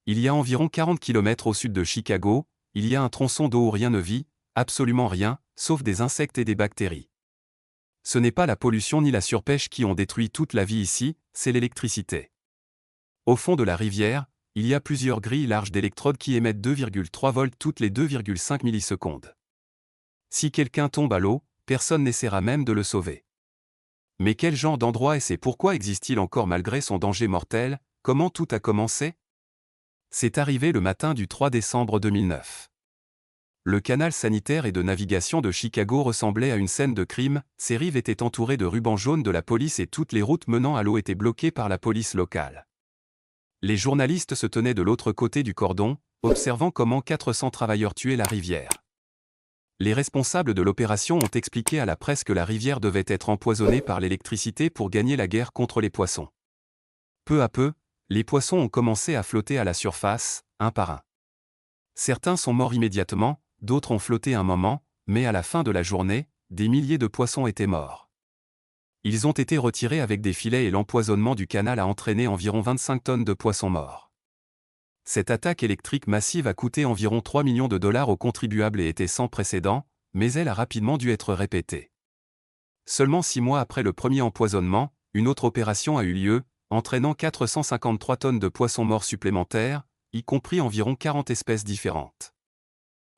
Il y a environ 40 km au sud de Chicago, il y a un tronçon d'eau où rien ne vit, absolument rien, sauf des insectes et des bactéries. Ce n'est pas la pollution ni la surpêche qui ont détruit toute la vie ici, c'est l'électricité. Au fond de la rivière, il y a plusieurs grilles larges d'électrodes qui émettent 2,3 volts toutes les 2,5 millisecondes. Si quelqu'un tombe à l'eau, personne n'essaiera même de le sauver. Mais quel genre d'endroit est-ce et pourquoi existe-t-il encore malgré son danger mortel? Comment tout a commencé? C'est arrivé le matin du 3 décembre 2009. Le canal sanitaire et de navigation de Chicago ressemblait à une scène de crime, ses rives étaient entourées de rubans jaunes de la police et toutes les routes menant à l'eau étaient bloquées par la police locale. Les journalistes se tenaient de l'autre côté du cordon, observant comment 400 travailleurs tuaient la rivière. Les responsables de l'opération ont expliqué à la presse que la rivière devait être empoisonnée par l'électricité pour gagner la guerre contre les poissons. Peu à peu, les poissons ont commencé à flotter à la surface, un par un. Certains sont morts immédiatement, d'autres ont flotté un moment, mais à la fin de la journée, des milliers de poissons étaient morts. Ils ont été retirés avec des filets et l'empoisonnement du canal a entraîné environ 25 tonnes de poissons morts. Cette attaque électrique massive a coûté environ 3 millions de dollars aux contribuables et était sans précédent, mais elle a rapidement dû être répétée. Seulement 6 mois après le premier empoisonnement, une autre opération a eu lieu, entraînant 453 tonnes de poissons morts supplémentaires, y compris environ 40 espèces différentes.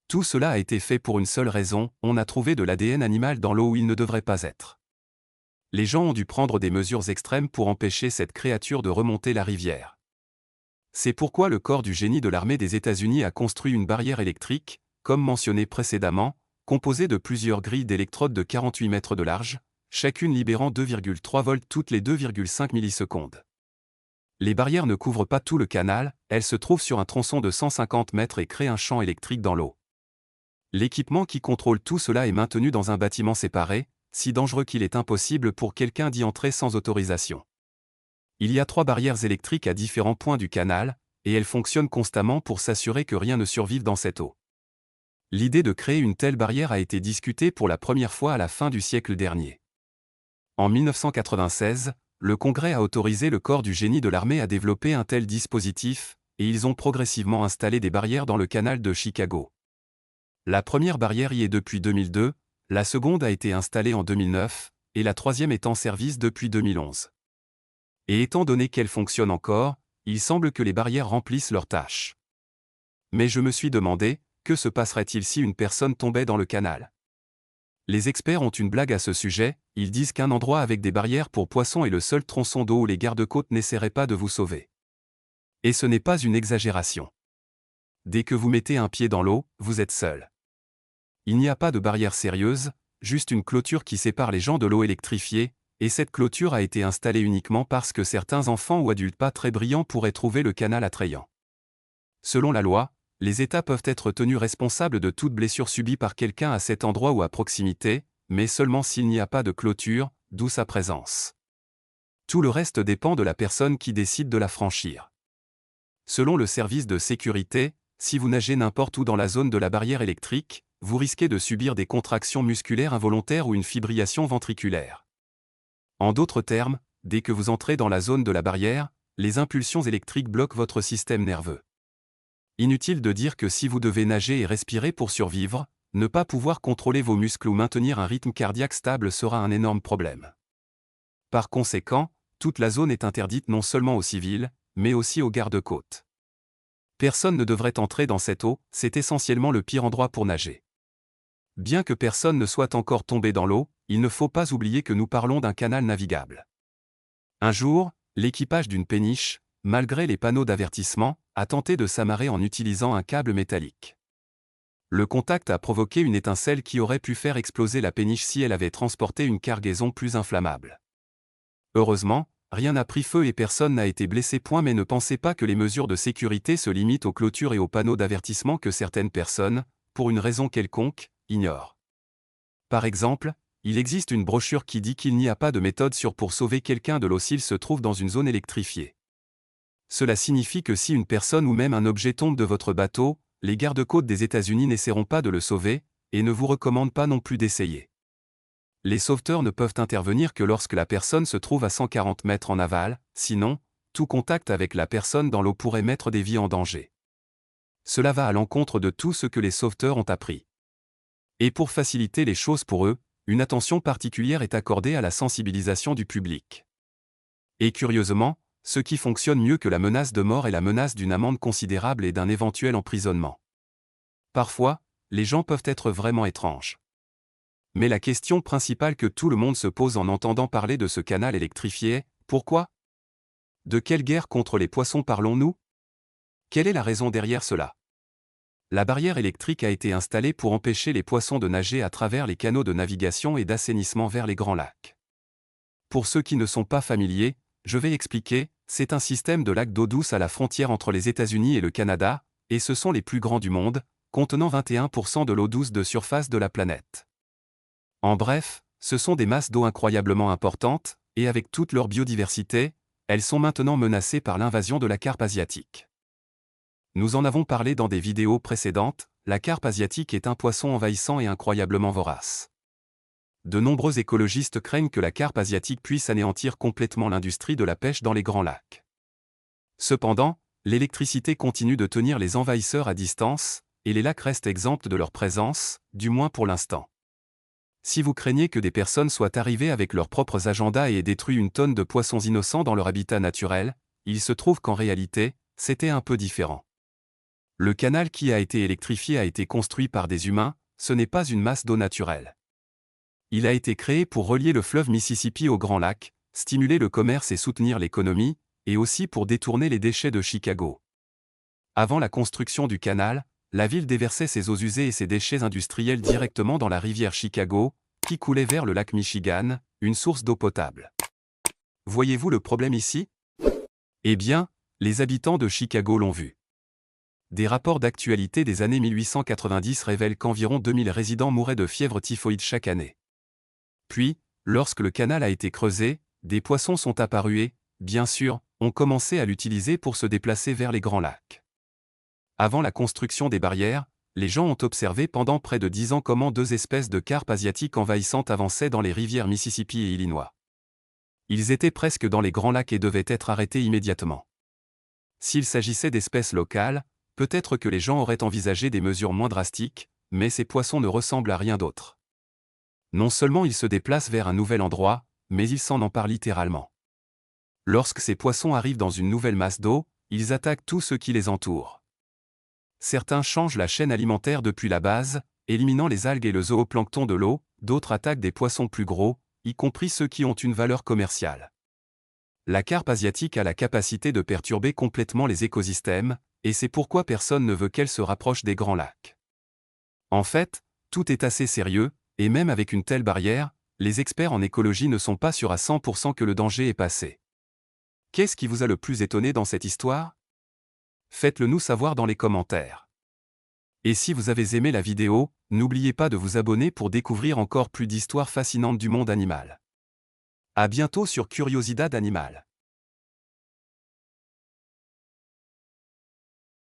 Tout cela a été fait pour une seule raison, on a trouvé de l'ADN animal dans l'eau où il ne devrait pas être. Les gens ont dû prendre des mesures extrêmes pour empêcher cette créature de remonter la rivière. C'est pourquoi le corps du génie de l'armée des États-Unis a construit une barrière électrique, comme mentionné précédemment, composée de plusieurs grilles d'électrodes de 48 mètres de large, chacune libérant 2,3 volts toutes les 2,5 millisecondes. Les barrières ne couvrent pas tout le canal, elles se trouvent sur un tronçon de 150 mètres et créent un champ électrique dans l'eau. L'équipement qui contrôle tout cela est maintenu dans un bâtiment séparé, si dangereux qu'il est impossible pour quelqu'un d'y entrer sans autorisation. Il y a 3 barrières électriques à différents points du canal, et elles fonctionnent constamment pour s'assurer que rien ne survive dans cette eau. L'idée de créer une telle barrière a été discutée pour la première fois à la fin du siècle dernier. En 1996, le Congrès a autorisé le corps du génie de l'armée à développer un tel dispositif, et ils ont progressivement installé des barrières dans le canal de Chicago. La première barrière y est depuis 2002, la seconde a été installée en 2009, et la troisième est en service depuis 2011. Et étant donné qu'elles fonctionnent encore, il semble que les barrières remplissent leur tâche. Mais je me suis demandé, que se passerait-il si une personne tombait dans le canal? Les experts ont une blague à ce sujet, ils disent qu'un endroit avec des barrières pour poissons est le seul tronçon d'eau où les gardes-côtes n'essaieraient pas de vous sauver. Et ce n'est pas une exagération. Dès que vous mettez un pied dans l'eau, vous êtes seul. Il n'y a pas de barrière sérieuse, juste une clôture qui sépare les gens de l'eau électrifiée, et cette clôture a été installée uniquement parce que certains enfants ou adultes pas très brillants pourraient trouver le canal attrayant. Selon la loi, les États peuvent être tenus responsables de toute blessure subie par quelqu'un à cet endroit ou à proximité, mais seulement s'il n'y a pas de clôture, d'où sa présence. Tout le reste dépend de la personne qui décide de la franchir. Selon le service de sécurité, si vous nagez n'importe où dans la zone de la barrière électrique, vous risquez de subir des contractions musculaires involontaires ou une fibrillation ventriculaire. En d'autres termes, dès que vous entrez dans la zone de la barrière, les impulsions électriques bloquent votre système nerveux. Inutile de dire que si vous devez nager et respirer pour survivre, ne pas pouvoir contrôler vos muscles ou maintenir un rythme cardiaque stable sera un énorme problème. Par conséquent, toute la zone est interdite non seulement aux civils, mais aussi aux gardes-côtes. Personne ne devrait entrer dans cette eau, c'est essentiellement le pire endroit pour nager. Bien que personne ne soit encore tombé dans l'eau, il ne faut pas oublier que nous parlons d'un canal navigable. Un jour, l'équipage d'une péniche, malgré les panneaux d'avertissement, a tenté de s'amarrer en utilisant un câble métallique. Le contact a provoqué une étincelle qui aurait pu faire exploser la péniche si elle avait transporté une cargaison plus inflammable. Heureusement, rien n'a pris feu et personne n'a été blessé. Mais ne pensez pas que les mesures de sécurité se limitent aux clôtures et aux panneaux d'avertissement que certaines personnes, pour une raison quelconque, ignorent. Par exemple, il existe une brochure qui dit qu'il n'y a pas de méthode sûre pour sauver quelqu'un de l'eau s'il se trouve dans une zone électrifiée. Cela signifie que si une personne ou même un objet tombe de votre bateau, les gardes-côtes des États-Unis n'essaieront pas de le sauver, et ne vous recommandent pas non plus d'essayer. Les sauveteurs ne peuvent intervenir que lorsque la personne se trouve à 140 mètres en aval, sinon, tout contact avec la personne dans l'eau pourrait mettre des vies en danger. Cela va à l'encontre de tout ce que les sauveteurs ont appris. Et pour faciliter les choses pour eux, une attention particulière est accordée à la sensibilisation du public. Et curieusement, ce qui fonctionne mieux que la menace de mort est la menace d'une amende considérable et d'un éventuel emprisonnement. Parfois, les gens peuvent être vraiment étranges. Mais la question principale que tout le monde se pose en entendant parler de ce canal électrifié est: pourquoi? De quelle guerre contre les poissons parlons-nous? Quelle est la raison derrière cela? La barrière électrique a été installée pour empêcher les poissons de nager à travers les canaux de navigation et d'assainissement vers les grands lacs. Pour ceux qui ne sont pas familiers, je vais expliquer, c'est un système de lacs d'eau douce à la frontière entre les États-Unis et le Canada, et ce sont les plus grands du monde, contenant 21% de l'eau douce de surface de la planète. En bref, ce sont des masses d'eau incroyablement importantes, et avec toute leur biodiversité, elles sont maintenant menacées par l'invasion de la carpe asiatique. Nous en avons parlé dans des vidéos précédentes, la carpe asiatique est un poisson envahissant et incroyablement vorace. De nombreux écologistes craignent que la carpe asiatique puisse anéantir complètement l'industrie de la pêche dans les grands lacs. Cependant, l'électricité continue de tenir les envahisseurs à distance, et les lacs restent exempts de leur présence, du moins pour l'instant. Si vous craignez que des personnes soient arrivées avec leurs propres agendas et aient détruit une tonne de poissons innocents dans leur habitat naturel, il se trouve qu'en réalité, c'était un peu différent. Le canal qui a été électrifié a été construit par des humains, ce n'est pas une masse d'eau naturelle. Il a été créé pour relier le fleuve Mississippi au Grand Lac, stimuler le commerce et soutenir l'économie, et aussi pour détourner les déchets de Chicago. Avant la construction du canal, la ville déversait ses eaux usées et ses déchets industriels directement dans la rivière Chicago, qui coulait vers le lac Michigan, une source d'eau potable. Voyez-vous le problème ici? Eh bien, les habitants de Chicago l'ont vu. Des rapports d'actualité des années 1890 révèlent qu'environ 2000 résidents mouraient de fièvre typhoïde chaque année. Puis, lorsque le canal a été creusé, des poissons sont apparus et, bien sûr, ont commencé à l'utiliser pour se déplacer vers les grands lacs. Avant la construction des barrières, les gens ont observé pendant près de 10 ans comment 2 espèces de carpes asiatiques envahissantes avançaient dans les rivières Mississippi et Illinois. Ils étaient presque dans les grands lacs et devaient être arrêtés immédiatement. S'il s'agissait d'espèces locales, peut-être que les gens auraient envisagé des mesures moins drastiques, mais ces poissons ne ressemblent à rien d'autre. Non seulement ils se déplacent vers un nouvel endroit, mais ils s'en emparent littéralement. Lorsque ces poissons arrivent dans une nouvelle masse d'eau, ils attaquent tout ce qui les entoure. Certains changent la chaîne alimentaire depuis la base, éliminant les algues et le zooplancton de l'eau, d'autres attaquent des poissons plus gros, y compris ceux qui ont une valeur commerciale. La carpe asiatique a la capacité de perturber complètement les écosystèmes, et c'est pourquoi personne ne veut qu'elle se rapproche des grands lacs. En fait, tout est assez sérieux, et même avec une telle barrière, les experts en écologie ne sont pas sûrs à 100% que le danger est passé. Qu'est-ce qui vous a le plus étonné dans cette histoire? Faites-le nous savoir dans les commentaires. Et si vous avez aimé la vidéo, n'oubliez pas de vous abonner pour découvrir encore plus d'histoires fascinantes du monde animal. À bientôt sur Curiosidad Animal.